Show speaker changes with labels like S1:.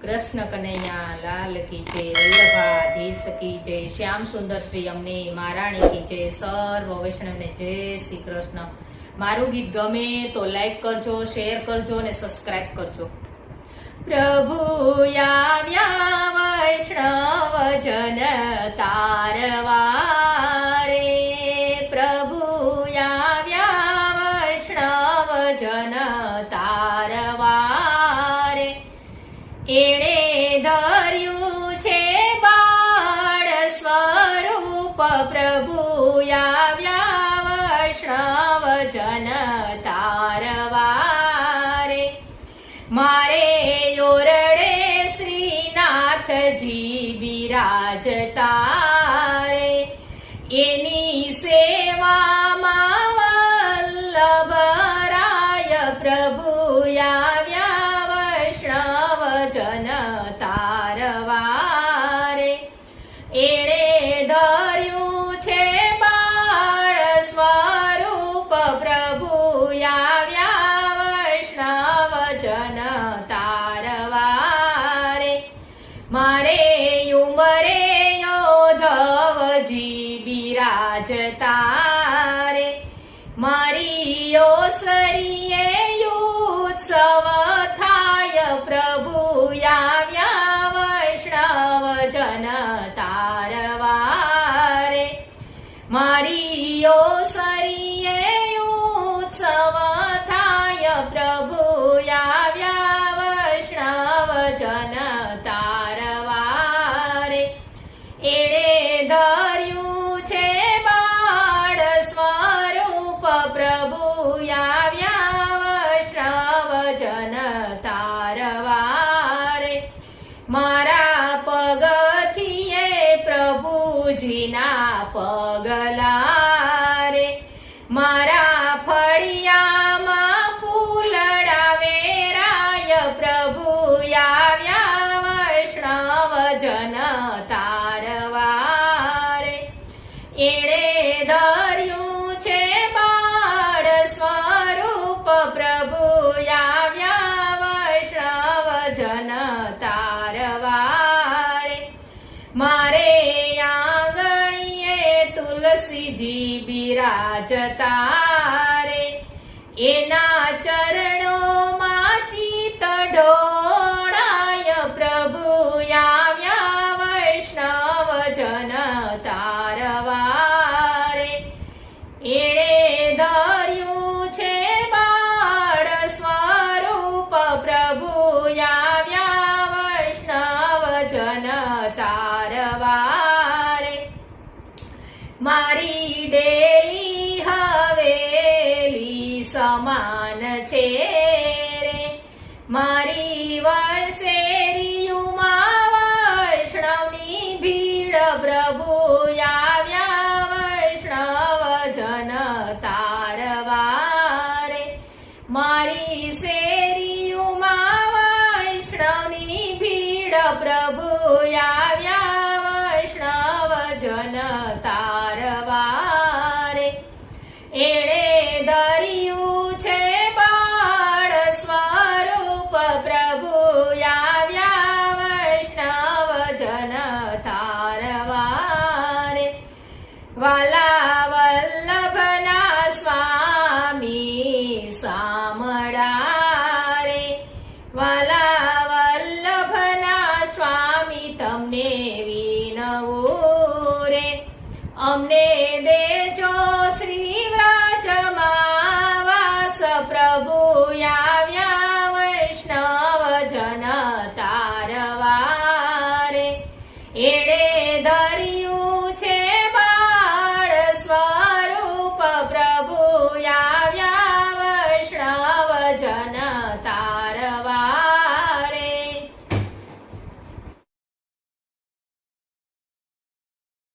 S1: कृष्ण कन्हैया लाल की जय, वल्लभाधीश की जय, श्याम सुंदर श्री अम्ने महाराणी की जय, सर्व वैष्णव ने जय श्री कृष्ण। मारू गीत गमे तो लाइक करजो, शेर करजो ने सब्सक्राइब करजो। प्रभु आव्या वैष्णव जन तारवा रे, प्रभु आव्या वैष्णव जन तारवा रे, एणे धर्યું છે બાળ સ્વરૂપ, પ્રભુ આવ્યા વૈષ્ણવ જન તારવા રે, મારે ઓરડે શ્રીનાથજી બિરાજતા રે, એની સેવામાં વલ્લભરાય, પ્રભુ આવ્યા વૈષ્ણવ જન તારવા રે, એણે ધર્યું છે બાળ સ્વરૂપ, પ્રભુ આવ્યા વૈષ્ણવ જન તારવા રે, મારે ઉંમરે યોધવજી બિરાજતા રે, મારી ઓસરીએ ઉત્સવ થાય, પ્રભુ આવ્યા વૈષ્ણવ જન તારવા રે, મારી ઓસરીએ ઉત્સવ થાય, પ્રભુ આવ્યા વૈષ્ણવ જન તારવા રે, એણે ધર્યું છે બાળ સ્વરૂપ, પ્રભુ આવ્યા વૈષ્ણવ જન તારવા રે, મારા પગથિયે પ્રભુજીના પગલા રે, મારા ફળિયામાં ફૂલડા વેરાય, પ્રભુ આવ્યા વૈષ્ણવ જન તારવા રે, એણે ધર્યું છે બાળ સ્વરૂપ, પ્રભુ આવ્યા વૈષ્ણવ જન તારવા રે, મારે આંગણીએ તુલસીજી બિરાજતા રે, એના ચરણોમાં ચિત્ત ઢોળાય, પ્રભુ આવ્યા વૈષ્ણવ જન તારવા રે, એણે ધર્યું છે બાળ સ્વરૂપ, પ્રભુ આવ્યા વૈષ્ણવ જન તારવા રે, મારી ડેલી હવેલી સમાન છે રે, મારી વરસેરીયુમાં વૈષ્ણવની ભીડ, પ્રભુ આવ્યા વૈષ્ણવ જન તારવા રે, મારી શેરીયુમાં વૈષ્ણવની ભીડ, પ્રભુ